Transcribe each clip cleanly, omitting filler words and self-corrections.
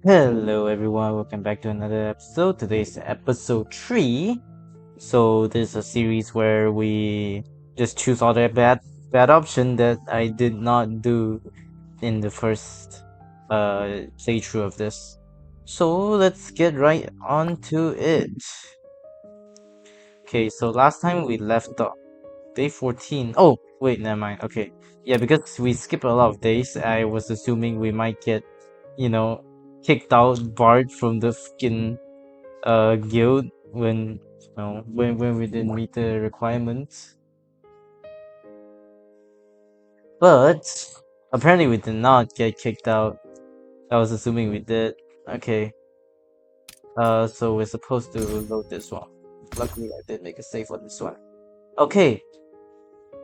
Hello everyone, welcome back to another episode. Today's episode 3. So this is a series where we just choose all the bad option that I did not do in the first playthrough of this. So let's get right on to it. Okay, so last time we left off day 14. Oh, wait, never mind. Okay. Yeah, because we skipped a lot of days, I was assuming we might get, you know, kicked out, barred from the fucking guild when we didn't meet the requirements. But apparently we did not get kicked out. I was assuming we did. Okay. So we're supposed to load this one. Luckily I did make a save on this one. Okay.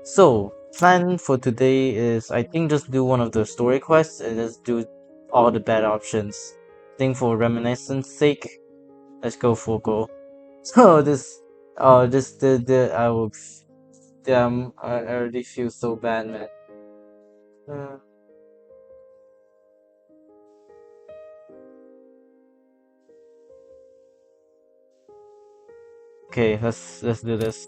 So plan for today is I think just do one of the story quests and just do all the bad options. I think for reminiscence sake, let's go full go. So this I will. Damn, I already feel so bad, man. Uh, okay, let's do this.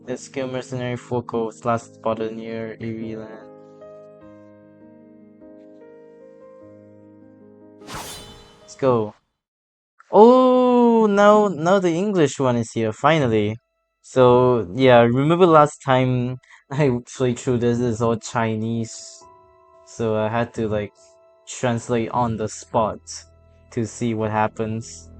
Let's kill mercenary Focus last spotted near Erie Land. Let's go. Oh, now the English one is here finally. So yeah, remember last time I played through this is all Chinese, so I had to like translate on the spot to see what happens.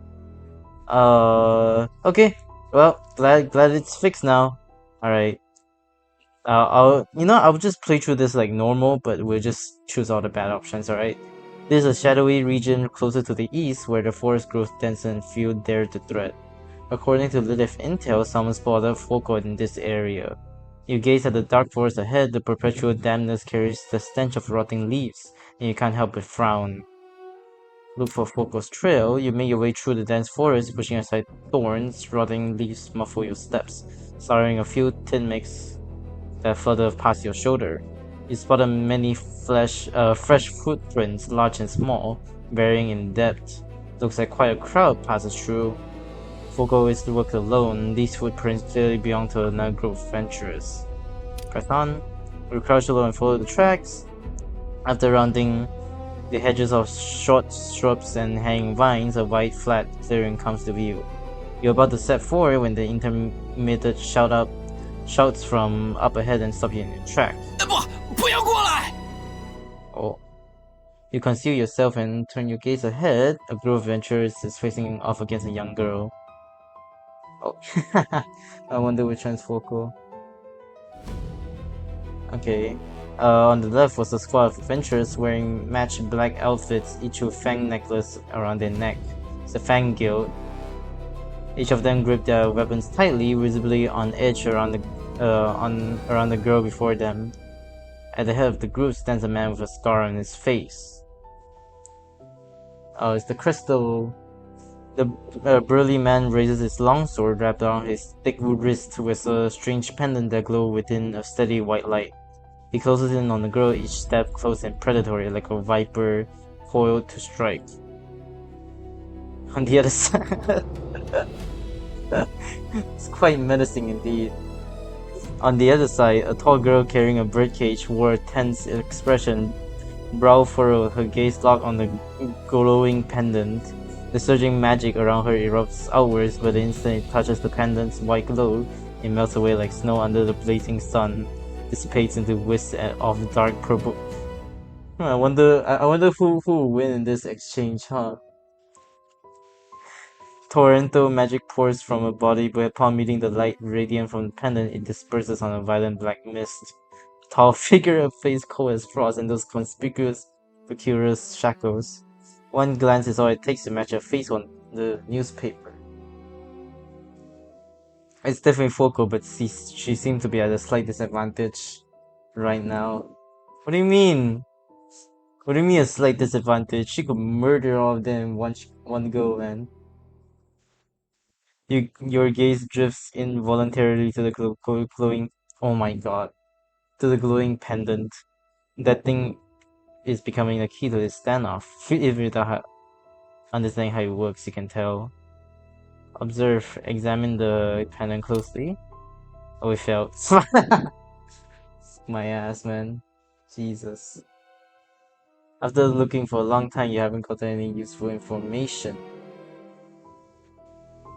Okay. Well, glad it's fixed now. All right. I'll just play through this like normal, but we'll just choose all the bad options. All right. This is a shadowy region closer to the east, where the forest grows denser and few dare to tread. According to Lilith intel, someone spotted Folko in this area. You gaze at the dark forest ahead. The perpetual dampness carries the stench of rotting leaves, and you can't help but frown. Look for Folko's trail. You make your way through the dense forest, pushing aside thorns. Rotting leaves muffle your steps, slurring a few tin mix that flutter past your shoulder. You spot many fresh footprints, large and small, varying in depth. Looks like quite a crowd passes through. Folko is worked alone. These footprints clearly belong to another group of adventurers. Press on. You crouch low and follow the tracks. After rounding the hedges of short shrubs and hanging vines, a wide, flat clearing comes to view. You're about to step forward when the intermittent shouts from up ahead and stop you in your track. Oh. You conceal yourself and turn your gaze ahead. A group of adventurers is facing off against a young girl. Oh. I wonder which one's Foco. Okay. On the left was a squad of adventurers wearing matched black outfits, each with fang necklace around their neck. It's the Fang Guild. Each of them grip their weapons tightly, visibly on edge around the girl before them. At the head of the group stands a man with a scar on his face. Oh, it's the crystal. The burly man raises his long sword wrapped around his thick wrist with a strange pendant that glows within a steady white light. He closes in on the girl, each step close and predatory, like a viper coiled to strike. On the other side, it's quite menacing indeed. On the other side, a tall girl carrying a birdcage wore a tense expression, brow furrowed, her gaze locked on the glowing pendant. The surging magic around her erupts outwards, but the instant it touches the pendant's white glow, it melts away like snow under the blazing sun, dissipates into wisps of dark purple. I wonder who will win in this exchange, huh? Torrential magic pours from her body, but upon meeting the light radiant from the pendant, it disperses on a violent black mist. A tall figure, a face cold as frost, and those conspicuous, precarious shackles. One glance is all it takes to match her face on the newspaper. It's definitely Foco, but she seems to be at a slight disadvantage right now. What do you mean? What do you mean a slight disadvantage? She could murder all of them in one go, man. Your gaze drifts involuntarily to the glowing. Oh my god, to the glowing pendant. That thing is becoming the key to this standoff. If without understanding how it works, you can tell. Observe, examine the cannon closely. Oh, it failed. My ass, man. Jesus. After looking for a long time, you haven't gotten any useful information.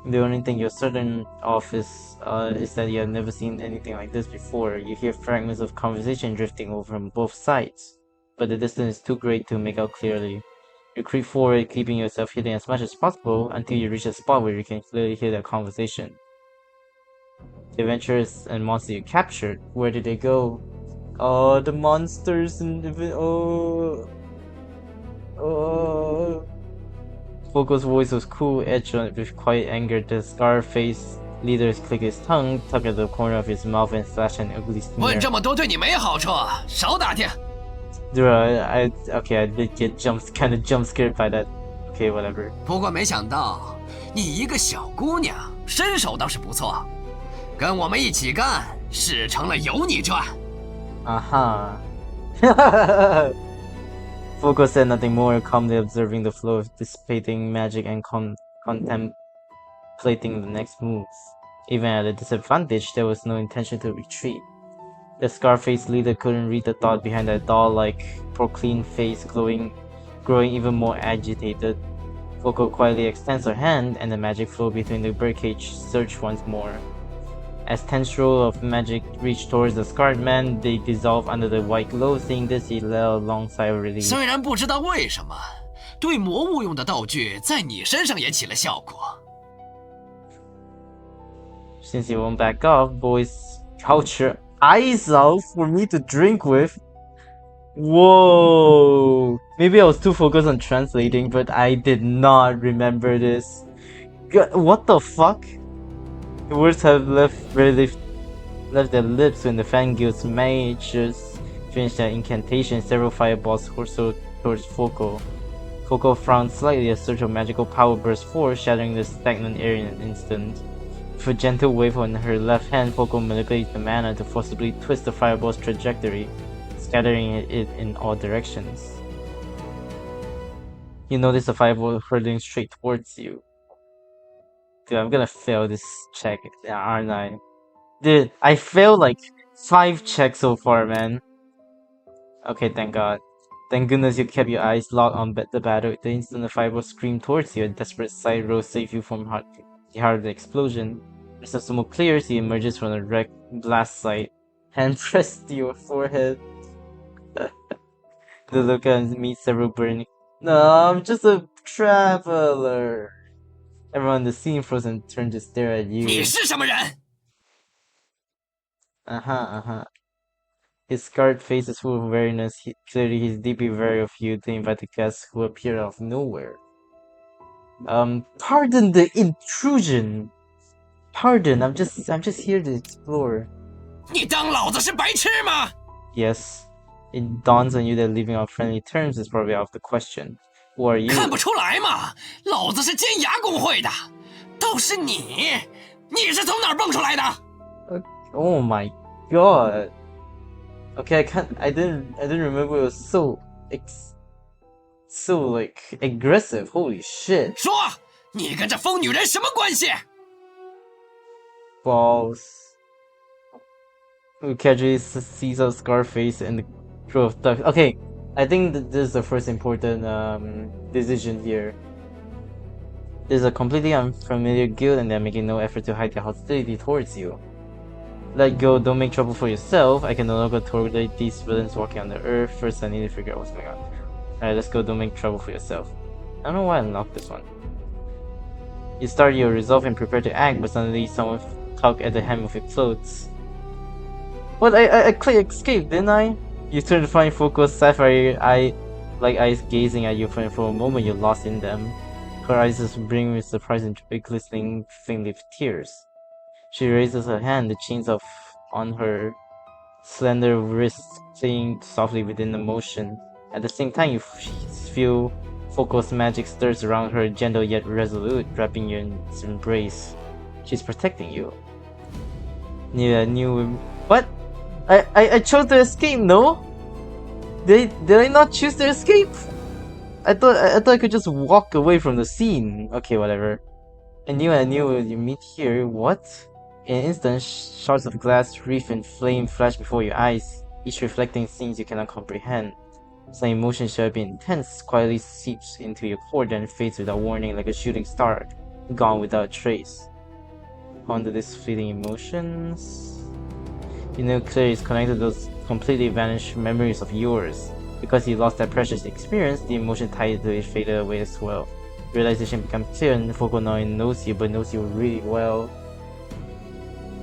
The only thing you're certain of is that you have never seen anything like this before. You hear fragments of conversation drifting over from both sides, but the distance is too great to make out clearly. You creep forward, keeping yourself hidden as much as possible until you reach a spot where you can clearly hear their conversation. The adventurers and monsters you captured, where did they go? Oh, the monsters and Foco's voice was cool, edged with quiet anger. The scar-faced leader clicked his tongue, tugged at the corner of his mouth, and flashed an ugly sneer. 问这么多对你没好处，少打听。 Dude, I did get kind of jump scared by that. Okay, whatever. 不过没想到，你一个小姑娘，身手倒是不错，跟我们一起干，事成了有你赚。Aha. Foco said nothing more, calmly observing the flow of dissipating magic and contemplating the next moves. Even at a disadvantage, there was no intention to retreat. The scar-faced leader couldn't read the thought behind that doll-like, proclean face growing even more agitated. Foco quietly extends her hand, and the magic flow between the birdcage surged once more. As tendrils of magic reached towards the scarred man, they dissolved under the white glow. Seeing this, he let a long sigh of relief. 虽然不知道为什么，对魔物用的道具在你身上也起了效果。 Since you won't back off, boys, couch your eyes out for me to drink with. Whoa! Maybe I was too focused on translating, but I did not remember this. God, what the fuck? The words have left their lips when the Fangirl's mages finished their incantation. Several fireballs hurtled towards Foco. Foco frowned slightly as a surge of magical power burst forth, shattering the stagnant air in an instant. With a gentle wave on her left hand, Foco manipulated the mana to forcibly twist the fireball's trajectory, scattering it in all directions. You notice the fireball hurtling straight towards you. Dude, I'm gonna fail this check, aren't I? Dude, I failed like 5 checks so far, man. Okay, thank God. Thank goodness you kept your eyes locked on the battle. The instant the fireball screamed towards you, a desperate sight rose to save you from the heart of the explosion. As the smoke clears, he emerges from the wrecked blast site, hand pressed to your forehead. The lookout meets several burning. No, I'm just a traveler. Everyone in the scene froze and turned to stare at you. 你是什么人？ His scarred face is full of wariness. Clearly, he's deeply wary of you to invite the guests who appear out of nowhere. Pardon the intrusion. Pardon, I'm just here to explore. 你当老子是白痴吗？ Yes, it dawns on you that leaving on friendly terms is probably out of the question. Who are you? 看不出来吗？老子是尖牙工会的，倒是你，你是从哪儿蹦出来的？ Oh my god. Okay, I didn't remember it was so like aggressive. Holy shit. 说，你跟这疯女人什么关系？ Balls. Who casually sees a Scarface and the crew of thugs. Okay, I think that this is the first important decision here. There's a completely unfamiliar guild and they're making no effort to hide their hostility towards you. Let go, don't make trouble for yourself. I can no longer tolerate these villains walking on the earth. First, I need to figure out what's going on. Alright, let's go, don't make trouble for yourself. I don't know why I unlocked this one. You start your resolve and prepare to act, but suddenly someone tugged at the hem of your clothes. What? I clicked escape, didn't I? You turn to find Foco's sapphire eyes gazing at you for a moment you're lost in them. Her eyes just bring with surprise and joy, glistening faintly with tears. She raises her hand, the chains on her slender wrists playing softly within the motion. At the same time, you feel Foco's magic stirs around her, gentle yet resolute, wrapping you in its embrace. She's protecting you. What? I chose to escape, no? Did I not choose to escape? I thought I could just walk away from the scene. Okay, whatever. I knew you meet here. What? In an instant, shards of glass, reef, and flame flash before your eyes, each reflecting scenes you cannot comprehend. Some emotion should have been intense, quietly seeps into your core, then fades without warning like a shooting star, gone without a trace. Ponder these fleeting emotions. You know clearly it's connected to those completely vanished memories of yours. Because you lost that precious experience, the emotion tied to it faded away as well. Realization becomes clear, and Foko now knows you, but knows you really well.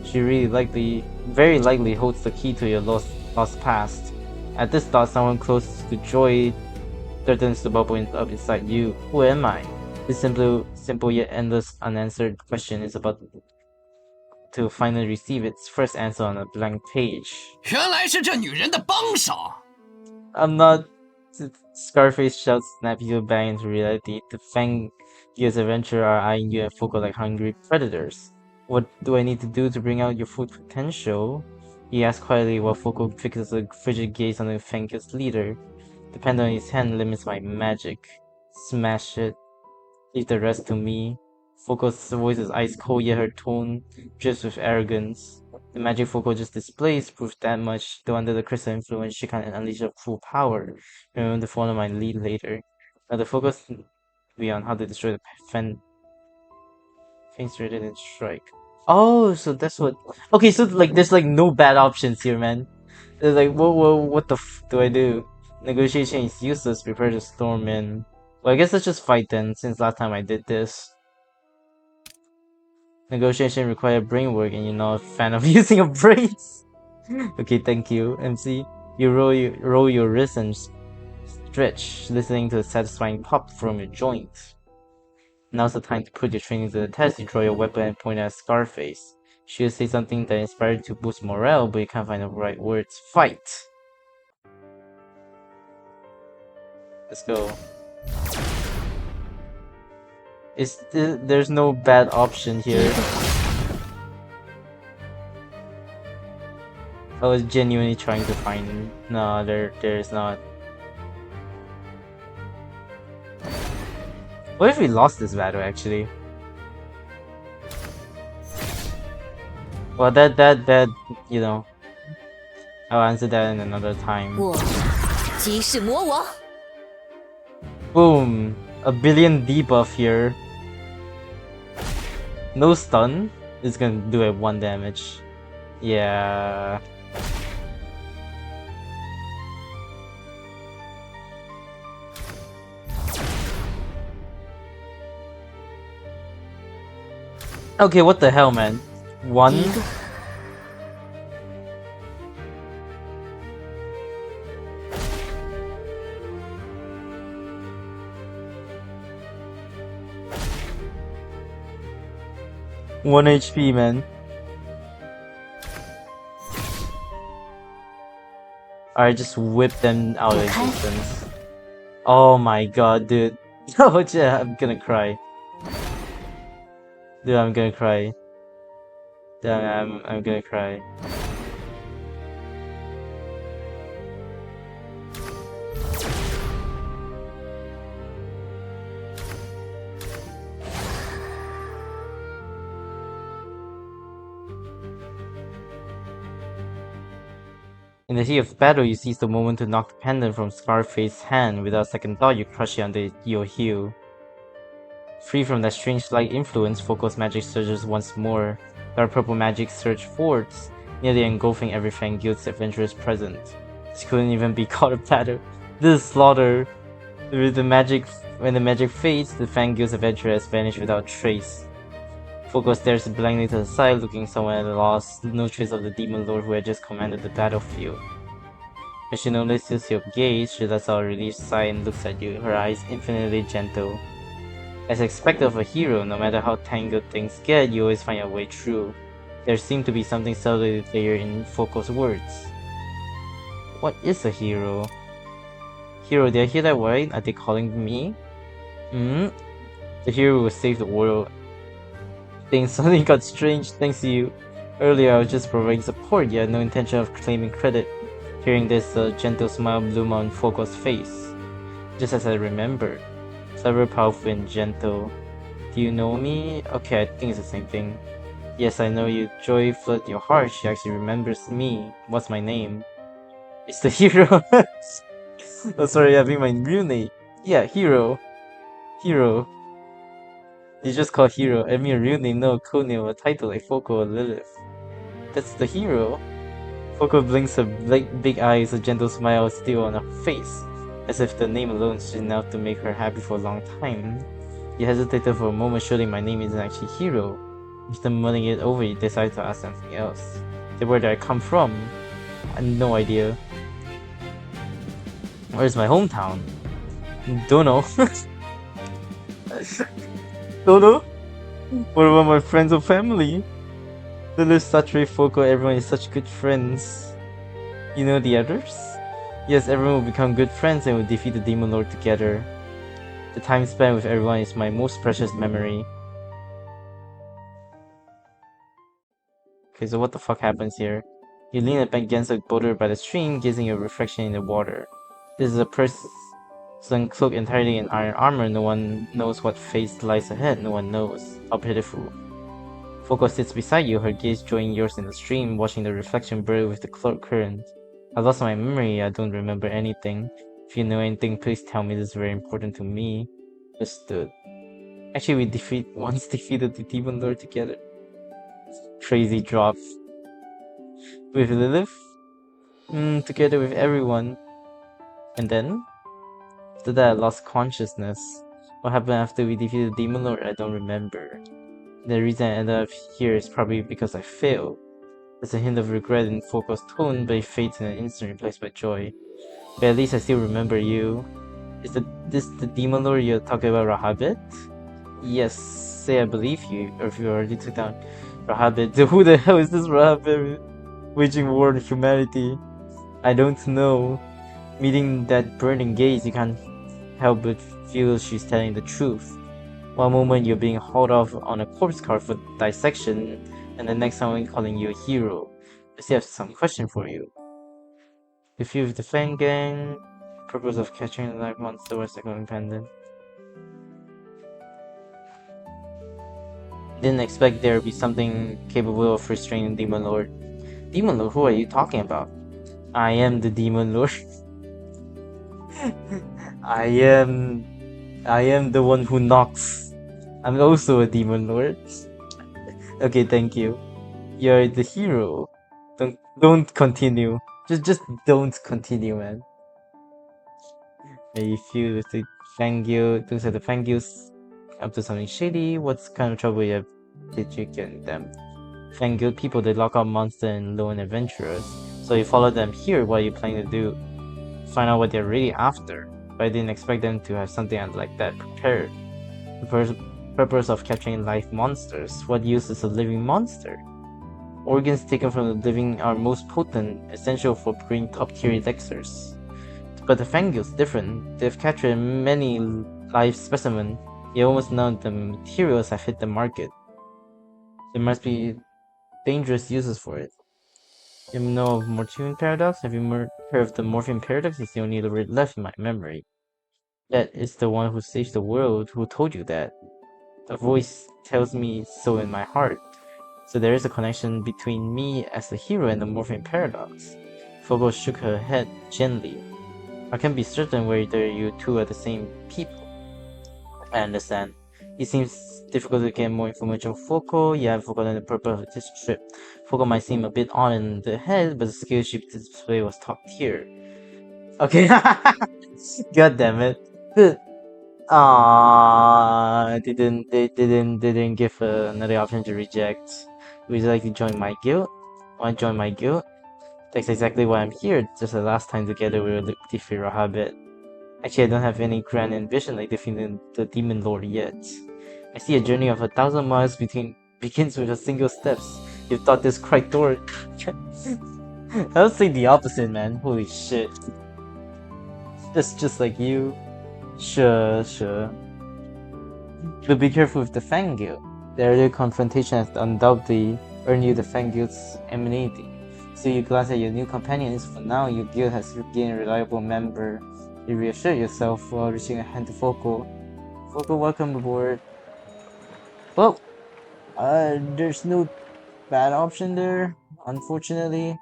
She very likely holds the key to your lost past. At this thought, someone close to joy threatens to bubble up inside you. Who am I? This simple yet endless unanswered question is about to finally receive its first answer on a blank page. 原来是这女人的帮手。 I'm not. Scarface shouts, snapping you back into reality. The Fang-Gears adventurer are eyeing you and Foko like hungry predators. What do I need to do to bring out your full potential? He asks quietly while Foko fixes a frigid gaze on the Fang-Gears leader. The pen on his hand limits my magic. Smash it. Leave the rest to me. Foko's voice is ice cold, yet her tone drips with arrogance. The magic Foko just displays proves that much, though under the crystal influence she can't unleash her full power. Remember to follow my lead later. Now the focus will be on how to destroy the Fangs rated and strike. Oh, so that's what. Okay, so like there's like no bad options here, man. There's like, what the f do I do? Negotiation is useless. Prepare to storm in. Well, I guess let's just fight then, since last time I did this. Negotiation requires brain work, and you're not a fan of using your brains. Okay, thank you, MC. You roll your wrist and stretch, listening to a satisfying pop from your joint. Now's the time to put your training to the test. You draw your weapon and point at Scarface. She'll say something that inspired to boost morale, but you can't find the right words. Fight! Let's go. There's no bad option here. I was genuinely trying to find. No, there's not. What if we lost this battle actually? Well, that you know, I'll answer that in another time. Boom! A billion debuff here. No stun. It's gonna do it 1 damage. Yeah. Okay, what the hell, man? 1? One HP, man. Alright, just whip them out of existence. Oh my god, dude. Oh yeah, I'm gonna cry. Dude, I'm gonna cry. Damn, I'm gonna cry. In the heat of battle, you seize the moment to knock the pendant from Scarface's hand. Without second thought, you crush it under your heel. Free from that strange light influence, Foko's magic surges once more. Dark purple magic surged forwards, nearly engulfing every Fang-Guild's adventurers present. This couldn't even be called a battle. This is slaughter. When the magic fades, the Fang-Guild's adventurer has vanished without trace. Foko stares blankly to the side, looking somewhere at a loss, no trace of the demon lord who had just commanded the battlefield. When she notices your gaze, she lets out a relieved sigh and looks at you, her eyes infinitely gentle. As expected of a hero, no matter how tangled things get, you always find your way through. There seemed to be something subtly there in Foko's words. What is a hero? Hero, did I hear that right? Are they calling me? The hero will save the world. Things suddenly got strange thanks to you. Earlier I was just providing support, yet no intention of claiming credit. Hearing this, a gentle smile bloomed on Foko's face, just as I remembered. Clever, powerful, and gentle. Do you know me? Okay, I think it's the same thing. Yes, I know you. Joy flooded your heart. She actually remembers me. What's my name? It's the hero. Oh, sorry, I mean my real name. Yeah, hero. Hero. You just call hero. I mean a real name, no a codename or a title like Foko or Lilith. That's the hero. Foko blinks her big eyes, a gentle smile still on her face, as if the name alone is enough to make her happy for a long time. You hesitated for a moment, surely my name isn't actually Hero. After mulling it over, you decide to ask something else. Where did I come from? I had no idea. Where's my hometown? Don't know. Don't know. What about my friends or family? Lilith, Saturate, Foko, everyone is such good friends. You know the others? Yes, everyone will become good friends and will defeat the Demon Lord together. The time spent with everyone is my most precious memory. Okay, so what the fuck happens here? You lean up against a boulder by the stream, gazing at your reflection in the water. This is a person cloaked entirely in iron armor. No one knows what fate lies ahead. No one knows. How pitiful. Foko sits beside you, her gaze joining yours in the stream, watching the reflection blur with the current. I lost my memory. I don't remember anything. If you know anything, please tell me. This is very important to me. Understood. Actually, we once defeated the Demon Lord together. Crazy drop. With Lilith? Together with everyone. And then? After that, I lost consciousness. What happened after we defeated the Demon Lord, I don't remember. The reason I ended up here is probably because I failed. There's a hint of regret in Foko's tone, but it fades in an instant, replaced by joy. But at least I still remember you. Is this the Demon Lord you're talking about, Rahabit? Yes, say I believe you, or if you already took down Rahabit. Who the hell is this Rahabit? Waging war on humanity. I don't know. Meeting that burning gaze, you can't help but feel she's telling the truth. One moment you're being hauled off on a corpse cart for dissection, and the next someone calling you a hero. I still have some question for you. If you've the Flame Gang, purpose of catching a live monster was second pendant. Didn't expect there would be something capable of restraining Demon Lord. Demon Lord, who are you talking about? I am the Demon Lord. I am the one who knocks. I'm also a Demon Lord. Okay, thank you. You're the hero. Don't continue. Just don't continue, man. I feel the Fangio, those are the Fangios up to something shady. What kind of trouble did you get in them? Fangio people, they lock up monsters and lone adventurers. So you follow them here. What are you planning to do? Find out what they're really after. But I didn't expect them to have something like that prepared. The purpose of capturing live monsters. What use is a living monster? Organs taken from the living are most potent, essential for brewing top-tier elixirs. But the Fangio's different. They've captured many live specimens, yet almost none of the materials have hit the market. There must be dangerous uses for it. You know of Morphean Paradox? Have you heard of the Morphean Paradox? It's the only word left in my memory. That is the one who saves the world. Who told you that? A voice tells me so in my heart. So there is a connection between me as the hero and the Morphean Paradox. Fogo shook her head gently. I can't be certain whether you two are the same people. I understand. It seems difficult to get more information from Foco. Yeah, I've forgotten the purpose of this trip. Foco might seem a bit odd in the head, but the skill she displayed was top tier. Okay. God damn it. They didn't give another option to reject. Would you like to join my guild? Want to join my guild? That's exactly why I'm here. Just the last time together we will defeat Rahabit. Actually, I don't have any grand ambition like defeating the Demon Lord yet. I see a journey of 1,000 miles begins with a single steps. You thought this quite Thor. I would say the opposite, man. Holy shit. That's just like you. Sure. But be careful with the Fangio. The earlier confrontation has undoubtedly earned you the Fangio's amenity. So you glance at your new companions. For now, your guild has gained a reliable member. You reassure yourself while reaching a hand to Foco. Foco, welcome aboard. Well, there's no bad option there, unfortunately.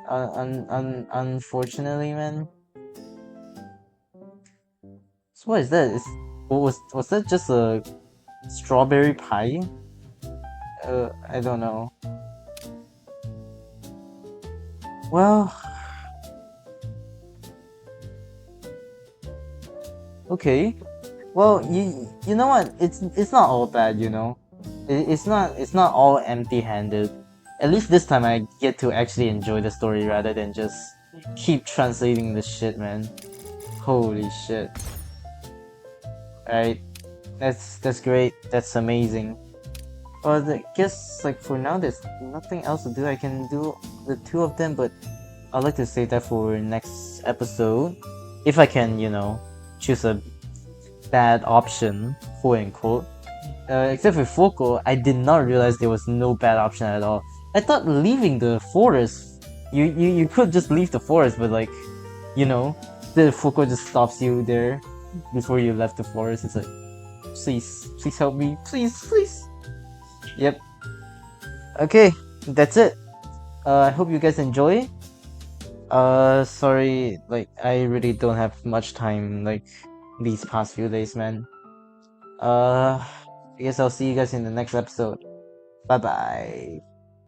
Unfortunately, man. So what is that? Was that just a strawberry pie? I don't know. Well, okay. Well, you know what? It's not all bad, you know. It's not all empty-handed. At least this time I get to actually enjoy the story rather than just keep translating the shit, man. Holy shit. Alright, that's great. That's amazing. But I guess like for now there's nothing else to do. I can do the two of them, but I'd like to save that for next episode. If I can, choose a bad option, quote unquote. Except for Foco, I did not realize there was no bad option at all. I thought leaving the forest, you could just leave the forest, but like, you know, the Foco just stops you there before you left the forest. It's like, please help me, please. Yep. Okay, that's it. I hope you guys enjoy. Sorry, like I really don't have much time like these past few days, man. I guess I'll see you guys in the next episode. Bye bye.